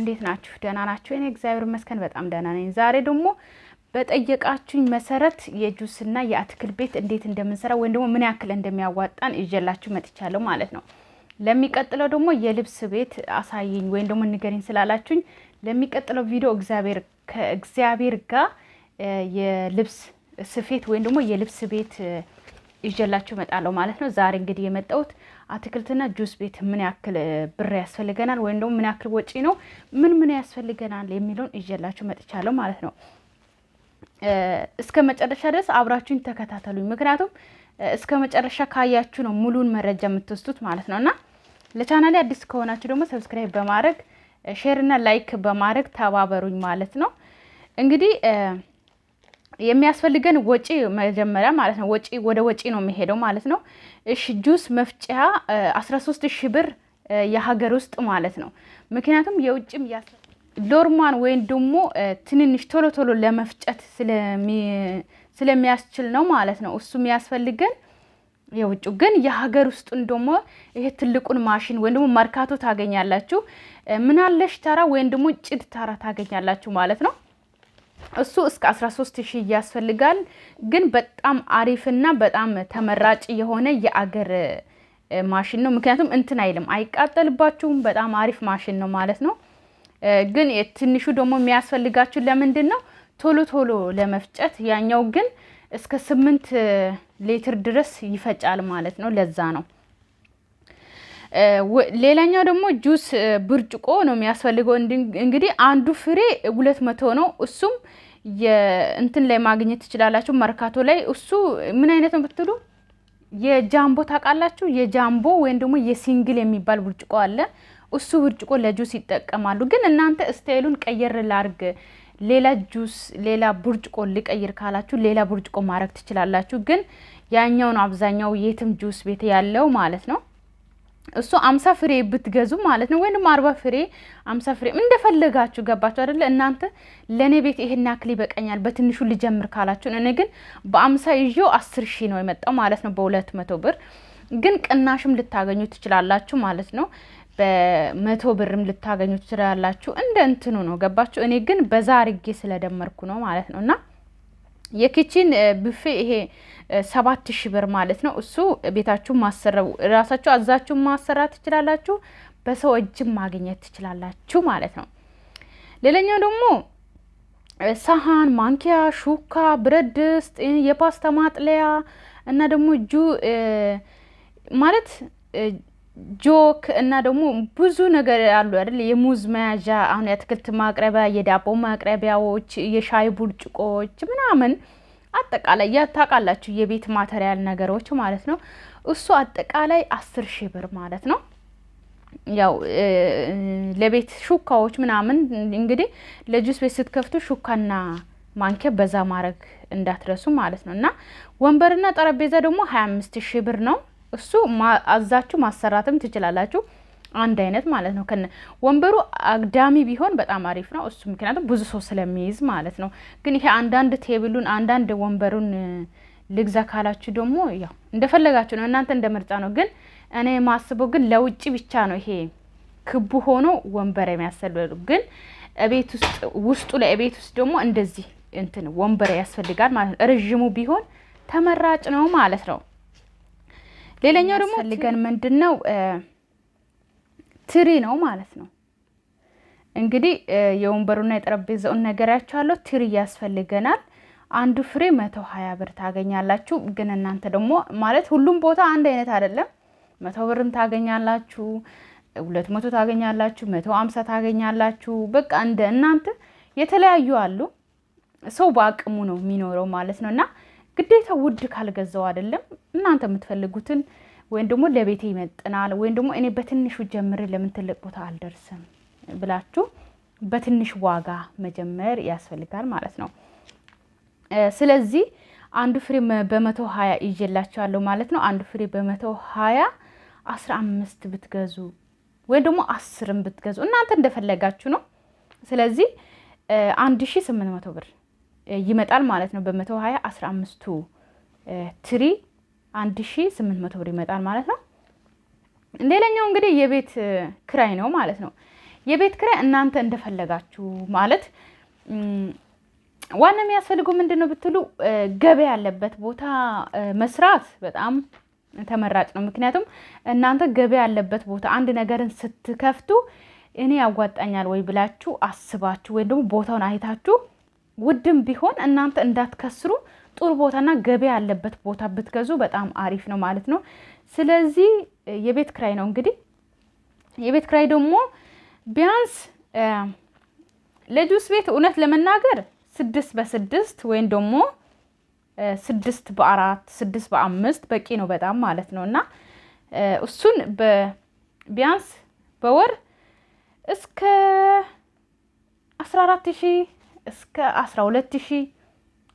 እንዴት ናችሁ? ደህና ናችሁ? እኔ እግዚአብሔር ይመስገን በጣም ደህና ነኝ። ዛሬ ደግሞ በጠየቃችሁኝ መሰረት የጁስና የአትክልት ቤት እንዴት እንደምንሰራ ወይም ደግሞ ምን ያክል እንደሚያዋጣን ይዤላችሁ መጥቻለሁ ማለት ነው። ለሚቀጥለው ደግሞ የልብስ ቤት አሳየኝ ወይም ደግሞ ንገሪኝ ስላላችሁኝ ለሚቀጥለው ቪዲዮ ከእግዚአብሔር ጋር የልብስ ስፌት ወይም ደግሞ የልብስ ቤት ይዤላችሁ እመጣለሁ ማለት ነው። ዛሬ እንግዲህ የመጣሁት አትክልትና ጁስ ቤት ምን ያክል ብር ያስፈልገናል ወይም ደግሞ ምን ያክል ወጪ ነው ምን ያስፈልገናል የሚለውን ይዤላችሁ መጥቻለሁ ማለት ነው። እስከ መጨረሻ ድረስ አብራችሁኝ ተከታተሉኝ። ምክንያቱም እስከ መጨረሻ ካያችሁ ነው ሙሉን መረጃ የምትወስዱት ማለት ነውና ለቻናሌ አዲስ ከሆናችሁ ደግሞ ሰብስክራይብ በማድረግ ሼር እና ላይክ በማድረግ ተባበሩኝ ማለት ነው። እንግዲህ የሚያስፈልገን ወጪ መጀመሪያ ማለት ነው ወደ ወጪ ነው የሚሄደው ማለት ነው። እሺ ጁስ መፍጫ 13000 ብር የሀገር ውስጥ ማለት ነው። ምክንያቱም የውጭም ሎርማን ወይም ደግሞ ትንንሽ ቶሎ ለመፍጨት ስለሚያስችል ነው ማለት ነው። እሱም ያስፈልገን የውጭ ግን የሀገር ውስጡን ደግሞ ይሄ ትልቁን ማሽን ወይም ደግሞ መርካቶ ታገኛላችሁ። ምናለሽ ተራ ወይም ደግሞ ጭድ ተራ ታገኛላችሁ ማለት ነው። እሱ እስከ 13000 ያስፈልጋል። ግን በጣም አሪፍና በጣም ተመራጭ የሆነ የአገር ማሽን ነው። ምክንያቱም እንትን አይልም፣ አይቃጠልባችሁም። በጣም አሪፍ ማሽን ነው ማለት ነው። ግን ትንሹ ደግሞ የሚያስፈልጋችሁ ለምንድን ነው? ቶሎ ለመፍጨት። ያኛው ግን እስከ 8 ሊትር ድረስ ይፈጫል ማለት ነው። ለዛ ነው። ሌላኛው ደግሞ ጁስ ብርጭቆ ነው የሚያስፈልገው። እንግዲህ አንዱ ፍሬ 200 ነው። እሱም እንትን ላይ ማግኘት ትችላላችሁ፣ መርካቶ ላይ። እሱ ምን አይነት ነው ብትሉ የጃምቦ ታውቃላችሁ? የጃምቦ ወይም ደግሞ የሲንግል የሚባል ብርጭቆ አለ። እሱ ብርጭቆ ለጁስ ይጠቀማሉ። ግን እናንተ ስታይሉን ቀየር ላርግ፣ ሌላ ብርጭቆ ልቀይር ካላችሁ ሌላ ብርጭቆ ማድረግ ትችላላችሁ። ግን ያኛው ነው አብዛኛው የትም ጁስ ቤት ያለው ማለት ነው። እሱ 50 ፍሬ ብትገዙ ማለት ነው፣ ወይንም 40 ፍሬ 50 ፍሬ እንደፈለጋችሁ። ገባችሁ አይደለ? እናንተ ለኔ ቤት ይሄን ያክል ይበቃኛል በትንሹ ልጀምር ካላችሁ፣ እኔ ግን በ50 ይዤው 10000 ነው የመጣው ማለት ነው፣ በ200 ብር። ግን ቅናሽም ልታገኙ ትችላላችሁ ማለት ነው። በ100 ብርም ልታገኙ ትችላላችሁ። እንደ እንትኑ ነው። ገባችሁ? እኔ ግን በዛ አርጌ ስለደመርኩ ነው ማለት ነውና የኪችን ቡፌ ይሄ 7000 ብር ማለት ነው። እሱ ቤታችሁ ማሰራው ራሳችሁ አዛችሁ ማሰራት ትችላላችሁ። በሰው እጅም ማግኘት ትችላላችሁ ማለት ነው። ሌላኛው ደግሞ ሳህን፣ ማንኪያ፣ ሹካ፣ ብረት ድስት፣ የፓስታ ማጥለያ እና ደግሞ ማለት ጆክ እና ደግሞ ብዙ ነገር አሉ አይደል? የሙዝ መያዣ፣ አሁን የአትክልት ማቅረቢያ፣ የዳቦ ማቅረቢያዎች፣ የሻይ ብርጭቆዎች ምናምን አጠቃላይ ታውቃላችሁ፣ የቤት ማቴሪያል ነገሮች ማለት ነው። እሱ አጠቃላይ 10000 ብር ማለት ነው። ያው ለቤት ሹካዎች ምናምን እንግዲህ ለጁስ ቤት ስትከፍቱ ሹካና ማንኪያ በዛ ማድረግ እንዳትረሱ ማለት ነው። እና ወንበርና ጠረጴዛ ደግሞ 25000 ብር ነው። እሱ አዛችሁ ማሰራትም ትችላላችሁ፣ አንድ አይነት ማለት ነው። ከነ ወንበሩ አግዳሚ ቢሆን በጣም አሪፍ ነው እሱ፣ ምክንያቱም ብዙ ሰው ስለሚይዝ ማለት ነው። ግን ይሄ አንዳንድ ቴብሉን አንዳንድ ወንበሩን ልግዛ ካላችሁ ደግሞ ያው እንደፈለጋችሁ ነው፣ እናንተ እንደ ምርጫ ነው። ግን እኔ ማስበው ግን ለውጪ ብቻ ነው ይሄ ክቡ ሆኖ ወንበር የሚያስፈልግ። ግን እቤት ውስጡ ለቤት ውስጥ ደግሞ እንደዚህ እንትን ወንበር ያስፈልጋል ማለት ነው። ረጅሙ ቢሆን ተመራጭ ነው ማለት ነው። ሌላኛው ደግሞ ፈልገን ምንድነው ትሪ ነው ማለት ነው። እንግዲህ የወንበሩና የጠረጴዛውን ነገራችኋለሁ። ትሪ ያስፈልገናል። አንዱ ፍሬ 120 ብር ታገኛላችሁ። ግን እናንተ ደግሞ ማለት ሁሉም ቦታ አንድ አይነት አይደለም። 100 ብርም ታገኛላችሁ፣ 200 ታገኛላችሁ፣ 150 ታገኛላችሁ። በቃ እንደ እናንተ የተለያዩ አሉ። ሰው በአቅሙ ነው የሚኖረው ማለት ነውና ግዴታ ውድ ካልገዛው አይደለም። እናንተ የምትፈልጉትን ወይም ደግሞ ለቤቴ ይመጥናል ወይም ደግሞ እኔ በትንሹ ጀምር ለምን ትልቅ ቦታ አልደርስም ብላችሁ በትንሽ ዋጋ መጀመር ያስፈልጋል ማለት ነው። ስለዚህ አንዱ ፍሬ በ120 ይዤላችኋለሁ ማለት ነው። አንዱ ፍሬ በ120 15 ብትገዙ ወይም ደግሞ 10ም ብትገዙ እናንተ እንደፈለጋችሁ ነው። ስለዚህ 1800 ብር ይመጣል ማለት ነው። በ120 15ቱ ትሪ 1800 ብር ይመጣል ማለት ነው። ሌላኛው እንግዲህ የቤት ክራይ ነው ማለት ነው። የቤት ኪራይ እናንተ እንደፈለጋችሁ ማለት ዋና የሚያስፈልገው ምንድነው ብትሉ ገበያ ያለበት ቦታ መስራት በጣም ተመራጭ ነው። ምክንያቱም እናንተ ገበያ ያለበት ቦታ አንድ ነገርን ስትከፍቱ እኔ ያዋጣኛል ወይ ብላችሁ አስባችሁ ወይ ደግሞ ቦታውን አይታችሁ ውድም ቢሆን እናንተ እንዳትከስሩ ጥሩ ቦታና ገበያ ያለበት ቦታ ብትገዙ በጣም አሪፍ ነው ማለት ነው። ስለዚህ የቤት ኪራይ ነው እንግዲህ የቤት ኪራይ ደግሞ ቢያንስ ለጁስ ቤት እውነት ለመናገር 6 በ6 ወይም ደግሞ 6 በ4 6 በ5 በቂ ነው በጣም ማለት ነው። እና እሱን ቢያንስ በወር እስከ 14000 እስከ 12000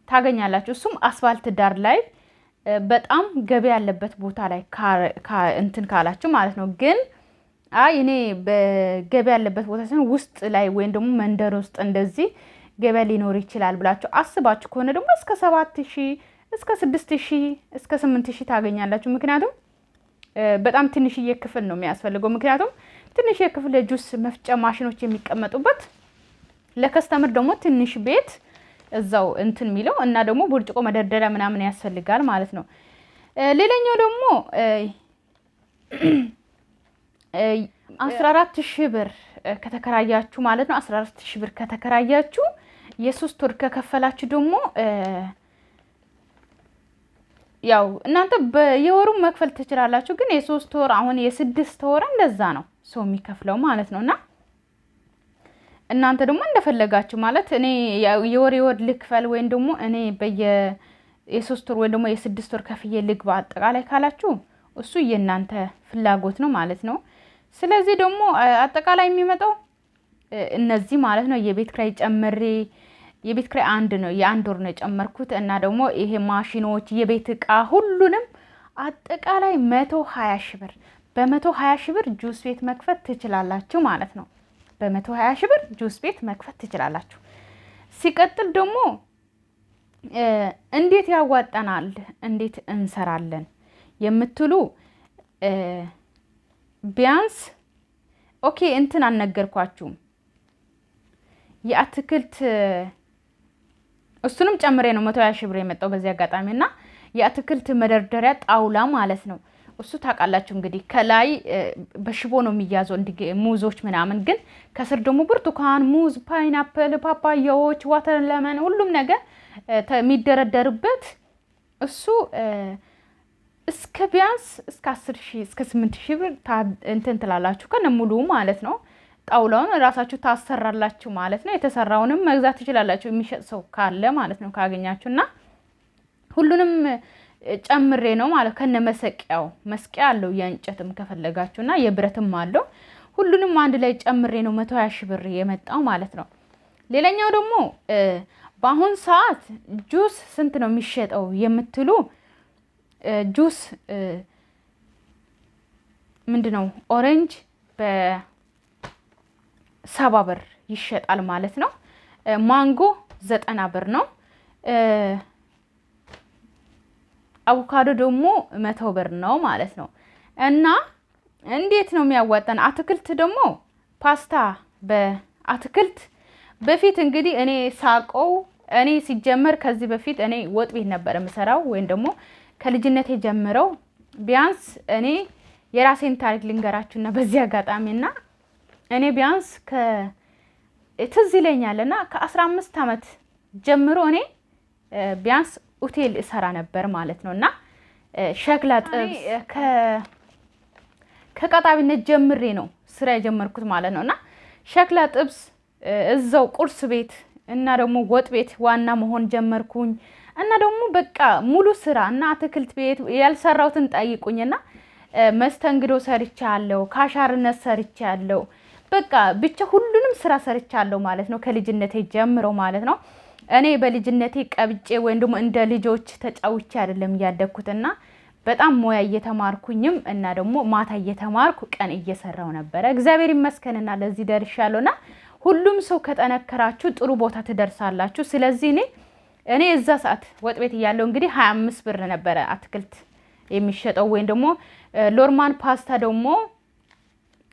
ታገኛላችሁ። እሱም አስፋልት ዳር ላይ በጣም ገበያ ያለበት ቦታ ላይ እንትን ካላችሁ ማለት ነው። ግን እኔ በገበያ ያለበት ቦታ ሳይሆን ውስጥ ላይ ወይም ደግሞ መንደር ውስጥ እንደዚህ ገበያ ሊኖር ይችላል ብላችሁ አስባችሁ ከሆነ ደግሞ እስከ 7000 እስከ 6000 እስከ 8000 ታገኛላችሁ። ምክንያቱም በጣም ትንሽዬ ክፍል ነው የሚያስፈልገው። ምክንያቱም ትንሽዬ ክፍል ለጁስ መፍጫ ማሽኖች የሚቀመጡበት ለከስተመር ደግሞ ትንሽ ቤት እዛው እንትን የሚለው እና ደግሞ ብርጭቆ መደርደሪያ ምናምን ያስፈልጋል ማለት ነው። ሌላኛው ደግሞ 14000 ብር ከተከራያችሁ ማለት ነው። 14000 ብር ከተከራያችሁ የ3 ወር ከከፈላችሁ ደግሞ ያው እናንተ በየወሩ መክፈል ትችላላችሁ። ግን የ3 ወር አሁን የ6 ወር እንደዛ ነው ሰው የሚከፍለው ማለት ነውና እናንተ ደግሞ እንደፈለጋችሁ ማለት እኔ የወር ልክፈል ወይም ደግሞ እኔ የ3 ወር ወይም ደግሞ የ6 ወር ከፍዬ ልግባ አጠቃላይ ካላችሁ እሱ የእናንተ ፍላጎት ነው ማለት ነው። ስለዚህ ደግሞ አጠቃላይ የሚመጣው እነዚህ ማለት ነው። የቤት ኪራይ ጨምሬ የቤት ኪራይ አንድ ነው የ1 ወር ነው የጨመርኩት እና ደግሞ ይሄ ማሽኖች የቤት እቃ ሁሉንም አጠቃላይ 120 ብር በ120 ብር ጁስ ቤት መክፈት ትችላላችሁ ማለት ነው። በ120 ብር ጁስ ቤት መክፈት ትችላላችሁ። ሲቀጥል ደግሞ እንዴት ያዋጣናል እንዴት እንሰራለን የምትሉ ቢያንስ ኦኬ እንትን አልነገርኳችሁም የአትክልት እሱንም ጨምሬ ነው 120 ብር የመጣው በዚህ አጋጣሚና የአትክልት መደርደሪያ ጣውላ ማለት ነው። እሱ ታውቃላችሁ እንግዲህ ከላይ በሽቦ ነው የሚያዘው ሙዞች ምናምን፣ ግን ከስር ደግሞ ብርቱካን፣ ሙዝ፣ ፓይናፕል፣ ፓፓያዎች፣ ዋተር ለመን ሁሉም ነገር የሚደረደርበት እሱ እስከ ቢያንስ እስከ 10000 እስከ 8000 ብር እንትን ትላላችሁ ከነ ሙሉ ማለት ነው። ጣውላውን ራሳችሁ ታሰራላችሁ ማለት ነው። የተሰራውንም መግዛት ትችላላችሁ የሚሸጥ ሰው ካለ ማለት ነው ካገኛችሁና ሁሉንም ጨምሬ ነው ማለት ከነ መስቂያ አለው የእንጨትም ከፈለጋችሁና የብረትም አለው። ሁሉንም አንድ ላይ ጨምሬ ነው 120 ብር የመጣው ማለት ነው። ሌላኛው ደግሞ በአሁን ሰዓት ጁስ ስንት ነው የሚሸጠው የምትሉ ጁስ ምንድነው ኦሬንጅ በ70 ብር ይሸጣል ማለት ነው። ማንጎ 90 ብር ነው። አቮካዶ ደግሞ 100 ብር ነው ማለት ነው። እና እንዴት ነው የሚያዋጣን? አትክልት ደግሞ ፓስታ በአትክልት በፊት እንግዲህ እኔ ሳቀው እኔ ሲጀመር ከዚህ በፊት እኔ ወጥ ቤት ነበር የምሰራው ወይም ደግሞ ከልጅነቴ ጀምረው ቢያንስ እኔ የራሴን ታሪክ ልንገራችሁና በዚህ አጋጣሚና እኔ ቢያንስ ትዝ ይለኛልና ከ15 ዓመት ጀምሮ እኔ ቢያንስ ሆቴል እሰራ ነበር ማለት ነውና ሸክላ ጥብስ ከቀጣቢነት ጀምሬ ነው ስራ የጀመርኩት ማለት ነውና ሸክላ ጥብስ እዛው ቁርስ ቤት እና ደግሞ ወጥ ቤት ዋና መሆን ጀመርኩኝ። እና ደግሞ በቃ ሙሉ ስራ እና አትክልት ቤት ያልሰራውትን ጠይቁኝና መስተንግዶ ሰርቻለሁ፣ ካሻርነት ሰርቻለሁ። በቃ ብቻ ሁሉንም ስራ ሰርቻለሁ ማለት ነው ከልጅነቴ ጀምሮ ማለት ነው። እኔ በልጅነቴ ቀብጬ ወይም ደግሞ እንደ ልጆች ተጫውቼ አይደለም ያደኩትና በጣም ሞያ እየተማርኩኝም እና ደግሞ ማታ እየተማርኩ ቀን እየሰራው ነበር። እግዚአብሔር ይመስገንና ለዚህ ደርሻለሁና ሁሉም ሰው ከጠነከራችሁ ጥሩ ቦታ ትደርሳላችሁ። ስለዚህ እኔ እዛ ሰዓት ወጥ ቤት እያለሁ እንግዲህ 25 ብር ነበረ አትክልት የሚሸጠው ወይም ደግሞ ሎርማን ፓስታ ደግሞ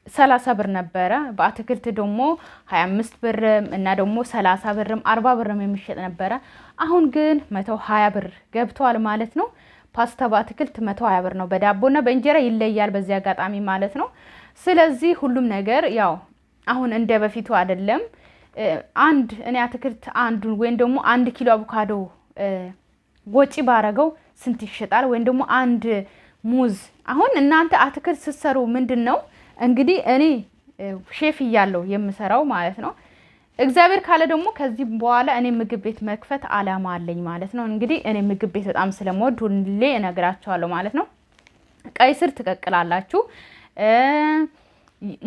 30 ብር ነበረ። በአትክልት ደግሞ 25 ብርም እና ደግሞ 30 ብርም 40 ብርም የሚሸጥ ነበረ። አሁን ግን 120 ብር ገብቷል ማለት ነው። ፓስታ በአትክልት 120 ብር ነው። በዳቦና በእንጀራ ይለያል በዚህ አጋጣሚ ማለት ነው። ስለዚህ ሁሉም ነገር ያው አሁን እንደ በፊቱ አይደለም። እኔ አትክልት አንዱን ወይም ደግሞ 1 ኪሎ አቮካዶ ወጪ ባረገው ስንት ይሸጣል? ወይም ደግሞ አንድ ሙዝ። አሁን እናንተ አትክልት ስትሰሩ ምንድነው እንግዲህ እኔ ሼፍ እያለሁ የምሰራው ማለት ነው። እግዚአብሔር ካለ ደግሞ ከዚህ በኋላ እኔ ምግብ ቤት መክፈት አላማ አለኝ ማለት ነው። እንግዲህ እኔ ምግብ ቤት በጣም ስለምወድ ሁሌ እነግራቸዋለሁ ማለት ነው። ቀይ ስር ትቀቅላላችሁ፣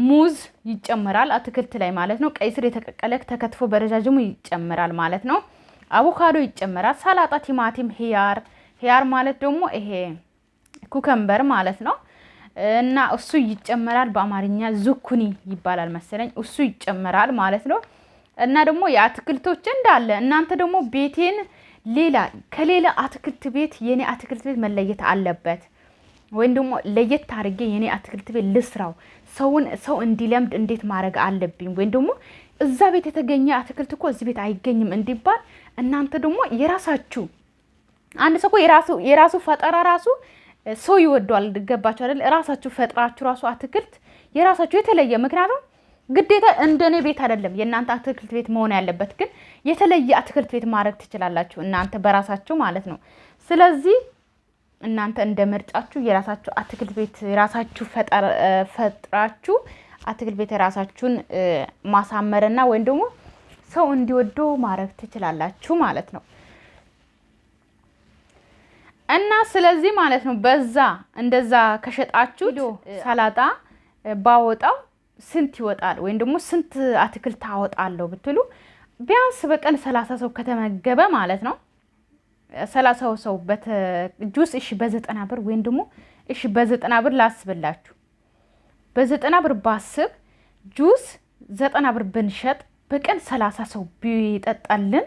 ሙዝ ይጨመራል አትክልት ላይ ማለት ነው። ቀይ ስር የተቀቀለ ተከትፎ በረጃጅሙ ይጨመራል ማለት ነው። አቮካዶ ይጨመራል፣ ሰላጣ፣ ቲማቲም፣ ሂያር ማለት ደግሞ ይሄ ኩከምበር ማለት ነው። እና እሱ ይጨመራል። በአማርኛ ዙኩኒ ይባላል መሰለኝ። እሱ ይጨመራል ማለት ነው። እና ደግሞ የአትክልቶች እንዳለ እናንተ ደግሞ ቤቴን ከሌላ አትክልት ቤት የኔ አትክልት ቤት መለየት አለበት። ወይም ደግሞ ለየት አድርጌ የኔ አትክልት ቤት ልስራው፣ ሰው እንዲለምድ እንዴት ማድረግ አለብኝ፣ ወይም ደግሞ እዛ ቤት የተገኘ አትክልት እኮ እዚህ ቤት አይገኝም እንዲባል እናንተ ደግሞ የራሳችሁ አንድ ሰው የራሱ ፈጠራ ራሱ ሰው ይወደዋል። ገባችሁ አይደል? ራሳችሁ ፈጥራችሁ ራሱ አትክልት የራሳችሁ የተለየ ምክንያቱም ግዴታ እንደኔ ቤት አይደለም የእናንተ አትክልት ቤት መሆን ያለበት፣ ግን የተለየ አትክልት ቤት ማድረግ ትችላላችሁ እናንተ በራሳችሁ ማለት ነው። ስለዚህ እናንተ እንደ ምርጫችሁ የራሳችሁ አትክልት ቤት የራሳችሁ ፈጥራችሁ አትክልት ቤት የራሳችሁን ማሳመርና ወይም ደግሞ ሰው እንዲወደው ማድረግ ትችላላችሁ ማለት ነው። እና ስለዚህ ማለት ነው እንደዛ ከሸጣችሁ ሰላጣ ባወጣው ስንት ይወጣል ወይም ደግሞ ስንት አትክልት አወጣለሁ ብትሉ ቢያንስ በቀን 30 ሰው ከተመገበ ማለት ነው 30 ሰው ጁስ እሺ በ90 ብር ወይም ደግሞ እሺ በ90 ብር ላስብላችሁ። በ90 ብር ባስብ ጁስ 90 ብር ብንሸጥ በቀን 30 ሰው ቢጠጣልን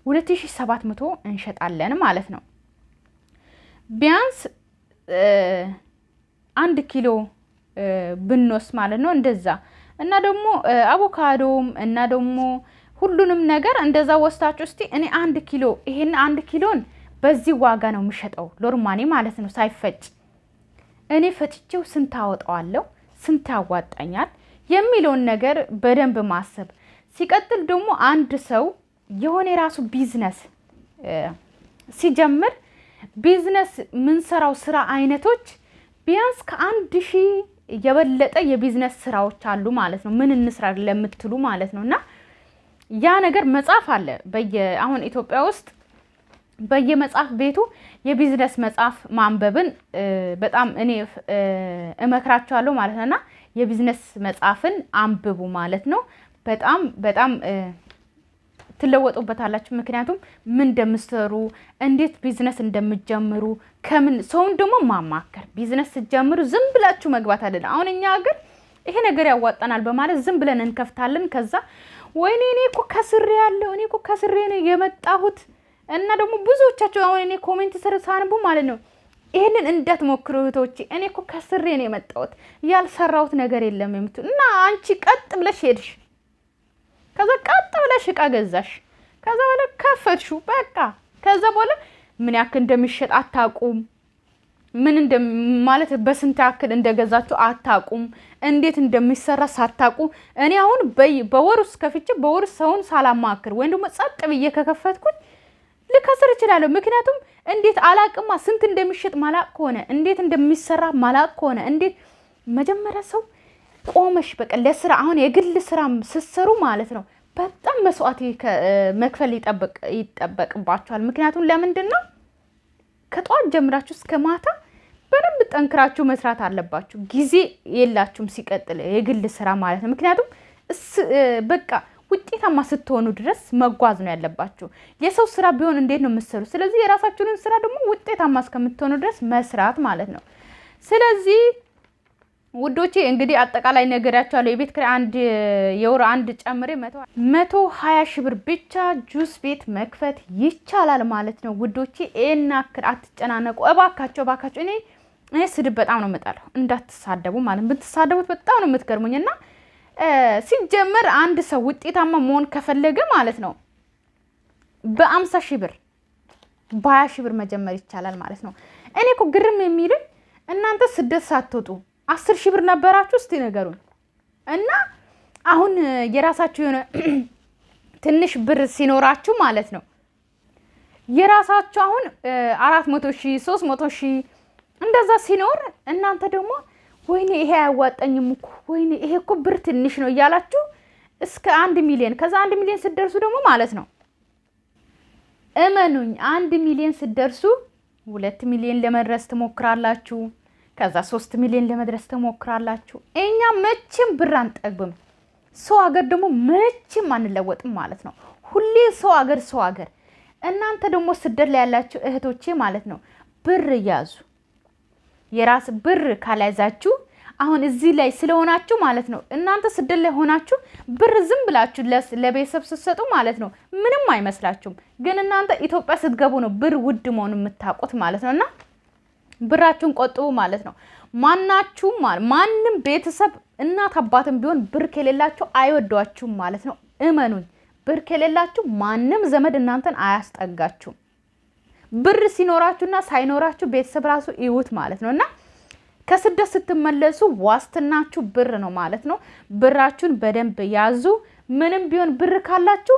2700 እንሸጣለን ማለት ነው። ቢያንስ 1 ኪሎ ብንወስድ ማለት ነው እንደዛ። እና ደግሞ አቮካዶም እና ደግሞ ሁሉንም ነገር እንደዛ ወስታችሁ እስቲ እኔ 1 ኪሎ ይሄን 1 ኪሎን በዚህ ዋጋ ነው የምሸጠው ሎርማኒ ማለት ነው ሳይፈጭ እኔ ፈጭቼው ስንት አወጣዋለሁ ስንት ያዋጣኛል የሚለውን ነገር በደንብ ማሰብ። ሲቀጥል ደግሞ አንድ ሰው የሆነ የራሱ ቢዝነስ ሲጀምር ቢዝነስ ምንሰራው ስራ አይነቶች ቢያንስ ከ1000 የበለጠ የቢዝነስ ስራዎች አሉ ማለት ነው። ምን እንስራ ለምትሉ ማለት ነውና ያ ነገር መጻፍ አለ አሁን ኢትዮጵያ ውስጥ በየመጽሐፍ ቤቱ የቢዝነስ መጽሐፍ ማንበብን በጣም እኔ እመክራችኋለሁ ማለት ነውና የቢዝነስ መጽሐፍን አንብቡ ማለት ነው። በጣም ትለወጡበታላችሁ። ምክንያቱም ምን እንደምትሰሩ እንዴት ቢዝነስ እንደምትጀምሩ ከምን ሰውን ደግሞ ማማከር ቢዝነስ ስትጀምሩ ዝም ብላችሁ መግባት አይደለም። አሁን እኛ ሀገር ይሄ ነገር ያዋጣናል በማለት ዝም ብለን እንከፍታለን። ከዛ ወይኔ እኔ እኮ ከስሬ ነው የመጣሁት እና ደግሞ ብዙዎቻችሁ አሁን እኔ ኮሜንት ስር ሳንቡ ማለት ነው ይሄንን እንዳትሞክሩ እህቶቼ፣ እኔ እኮ ከስሬ ነው የመጣሁት ያልሰራሁት ነገር የለም የምትሉ እና አንቺ ቀጥ ብለሽ ሄድሽ ከዛ ቀጥ ብለሽ እቃ ገዛሽ ከዛ በኋላ ከፈትሹ በቃ ከዛ በኋላ ምን ያክል እንደሚሸጥ አታቁም። ምን ማለት በስንት ያክል እንደገዛችሁ አታቁም። እንዴት እንደሚሰራ ሳታቁ እኔ አሁን በወር ውስጥ ከፍቼ በወር ሰውን ሳላማክር ወይም ደግሞ ጸጥ ብዬ ከከፈትኩኝ ልከስር እችላለሁ። ምክንያቱም እንዴት አላቅማ ስንት እንደሚሸጥ ማላቅ ከሆነ እንዴት እንደሚሰራ ማላቅ ከሆነ እንዴት መጀመሪያ ሰው ቆመሽ በቃ ለስራ አሁን የግል ስራ ስትሰሩ ማለት ነው በጣም መስዋዕት መክፈል ይጠበቅባችኋል። ምክንያቱም ለምንድን ነው ከጧት ጀምራችሁ እስከ ማታ በደንብ ጠንክራችሁ መስራት አለባችሁ። ጊዜ የላችሁም ሲቀጥል የግል ስራ ማለት ነው። ምክንያቱም በቃ ውጤታማ ስትሆኑ ድረስ መጓዝ ነው ያለባችሁ። የሰው ስራ ቢሆን እንዴት ነው የምትሰሩ? ስለዚህ የራሳችሁን ስራ ደግሞ ውጤታማ እስከምትሆኑ ድረስ መስራት ማለት ነው። ስለዚህ ውዶቼ እንግዲህ አጠቃላይ ነገራችኋለሁ። የቤት ኪራይ አንድ የወር አንድ ጨምሬ 120 ሺህ ብር ብቻ ጁስ ቤት መክፈት ይቻላል ማለት ነው ውዶቼ። እናክር አትጨናነቁ እባካችሁ እባካችሁ። እኔ ስድብ በጣም ነው የምጠላው፣ እንዳትሳደቡ ማለት ብትሳደቡት በጣም ነው የምትገርሙኝና ሲጀመር አንድ ሰው ውጤታማ መሆን ከፈለገ ማለት ነው በ50 ሺህ ብር በ20 ሺህ ብር መጀመር ይቻላል ማለት ነው። እኔ እኮ ግርም የሚሉኝ እናንተ ስደት ሳትወጡ 10 ሺህ ብር ነበራችሁ እስቲ ነገሩን። እና አሁን የራሳችሁ የሆነ ትንሽ ብር ሲኖራችሁ ማለት ነው የራሳችሁ አሁን 400 ሺህ 300 ሺህ እንደዛ ሲኖር እናንተ ደግሞ ወይኔ ይሄ አያዋጣኝም እኮ ወይኔ ይሄ እኮ ብር ትንሽ ነው እያላችሁ እስከ 1 ሚሊዮን ከዛ 1 ሚሊዮን ስትደርሱ ደግሞ ማለት ነው እመኑኝ 1 ሚሊዮን ስትደርሱ 2 ሚሊዮን ለመድረስ ትሞክራላችሁ። ከዛ 3 ሚሊዮን ለመድረስ ትሞክራላችሁ። እኛ መቼም ብር አንጠግብም። ሰው ሀገር ደግሞ መቼም አንለወጥም ማለት ነው። ሁሌ ሰው ሀገር። እናንተ ደግሞ ስደት ላይ ያላችሁ እህቶቼ ማለት ነው ብር ያዙ። የራስ ብር ካልያዛችሁ አሁን እዚህ ላይ ስለሆናችሁ ማለት ነው እናንተ ስደት ላይ ሆናችሁ ብር ዝም ብላችሁ ለቤተሰብ ስትሰጡ ማለት ነው ምንም አይመስላችሁም። ግን እናንተ ኢትዮጵያ ስትገቡ ነው ብር ውድ መሆኑን የምታውቁት ማለት ነውና ብራችሁን ቆጥቡ ማለት ነው። ማንም ቤተሰብ እናት አባትም ቢሆን ብር ከሌላችሁ አይወዷችሁም ማለት ነው። እመኑኝ ብር ከሌላችሁ ማንም ዘመድ እናንተን አያስጠጋችሁም። ብር ሲኖራችሁና ሳይኖራችሁ ቤተሰብ ራሱ ይውት ማለት ነውና ከስደት ስትመለሱ ዋስትናችሁ ብር ነው ማለት ነው። ብራችሁን በደንብ ያዙ። ምንም ቢሆን ብር ካላችሁ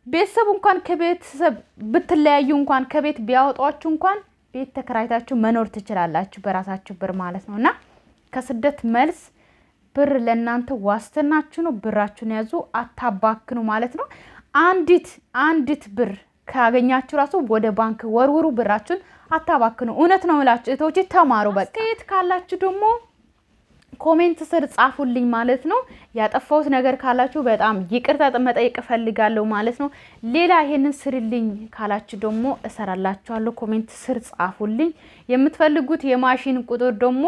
ቤተሰብ እንኳን ከቤተሰብ ብትለያዩ እንኳን ከቤት ቢያወጧችሁ እንኳን ቤት ተከራይታችሁ መኖር ትችላላችሁ በራሳችሁ ብር ማለት ነውና ከስደት መልስ ብር ለእናንተ ዋስትናችሁ ነው። ብራችሁን ያዙ፣ አታባክኑ ማለት ነው። አንዲት ብር ካገኛችሁ ራሱ ወደ ባንክ ወርውሩ፣ ብራችሁን አታባክኑ። እውነት ነው እላችሁ እህቶቼ ተማሩ። በቃ አስተያየት ካላችሁ ደግሞ ኮሜንት ስር ጻፉልኝ ማለት ነው። ያጠፋሁት ነገር ካላችሁ በጣም ይቅርታ መጠየቅ እፈልጋለሁ ማለት ነው። ሌላ ይሄንን ስርልኝ ካላችሁ ደግሞ እሰራላችኋለሁ። ኮሜንት ስር ጻፉልኝ። የምትፈልጉት የማሽን ቁጥር ደግሞ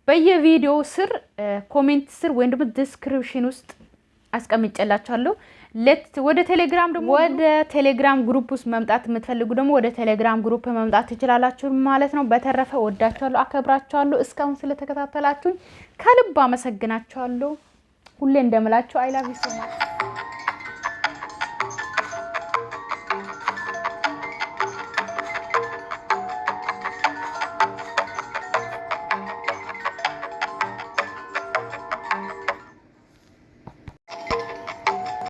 በየቪዲዮ ስር ኮሜንት ስር ወይም ደግሞ ዲስክሪፕሽን ውስጥ አስቀምጬላችኋለሁ። ወደ ቴሌግራም ግሩፕ ውስጥ መምጣት የምትፈልጉ ደግሞ ወደ ቴሌግራም ግሩፕ መምጣት ትችላላችሁ ማለት ነው። በተረፈ ወዳችኋለሁ፣ አከብራችኋለሁ። እስካሁን ስለተከታተላችሁኝ ከልብ አመሰግናችኋለሁ። ሁሌ እንደምላችሁ አይ ላቭ ዩ ሶ ማች